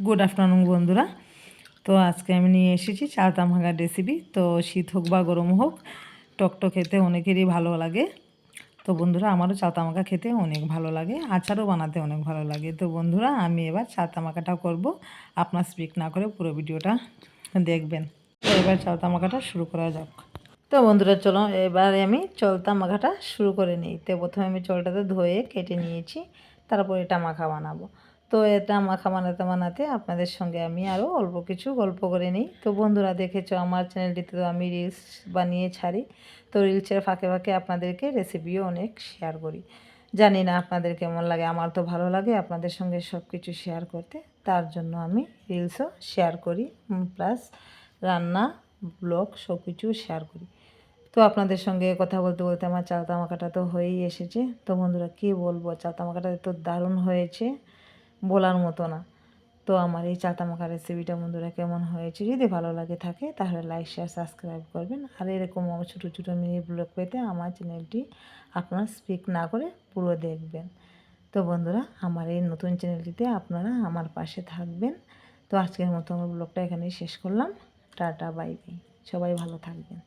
Good afternoon বন্ধুরা। তো আজকে আমি নিয়ে এসেছি চালতা মাখার রেসিপি। তো শীত হোক বা গরম হোক, টকটক খেতে অনেকেরই ভালো লাগে। তো বন্ধুরা, আমারও চালতা মাখা খেতে অনেক ভালো লাগে, আচারও বানাতে অনেক ভালো লাগে। তো বন্ধুরা, আমি এবার চালতা মাখাটা করব। আপনার স্পিক না করে পুরো ভিডিওটা দেখবেন। তো এবার চালতা মাখাটা শুরু করা যাক। তো বন্ধুরা, চলো এবারে আমি চালতা মাখাটা শুরু করে নিই। তো প্রথমে আমি চালটাতে ধুয়ে কেটে নিয়েছি, তারপর এটা মাখা বানাবো। তো এটা মাখা বানাতে বানাতে আপনাদের সঙ্গে আমি আরও অল্প কিছু গল্প করে নিই। তো বন্ধুরা, দেখেছো আমার চ্যানেলটিতে তো আমি রিলস বানিয়ে ছাড়ি। তো রিলসের ফাঁকে ফাঁকে আপনাদেরকে রেসিপিও অনেক শেয়ার করি। জানি না আপনাদের কেমন লাগে, আমার তো ভালো লাগে আপনাদের সঙ্গে সব কিছু শেয়ার করতে। তার জন্য আমি রিলসও শেয়ার করি, প্লাস রান্না ব্লগ সব কিছু শেয়ার করি। তো আপনাদের সঙ্গে কথা বলতে বলতে আমার চালতা মাখাটা তো হয়েই এসেছে। তো বন্ধুরা, কী বলবো, চালতা মাখাটা তো দারুণ হয়েছে, বলার মতো না। তো আমার এই চালতা মাখা রেসিপিটা বন্ধুরা কেমন হয়েছে, যদি ভালো লাগে থাকে তাহলে লাইক শেয়ার সাবস্ক্রাইব করবেন। আর এরকম ছোটো ছোটো মিনি ব্লগ পেতে আমার চ্যানেলটি আপনারা স্কিপ না করে পুরো দেখবেন। তো বন্ধুরা, আমার এই নতুন চ্যানেলটিতে আপনারা আমার পাশে থাকবেন। তো আজকের মতো আমার ব্লগটা এখানেই শেষ করলাম। টাটা, বাই বাই, সবাই ভালো থাকবেন।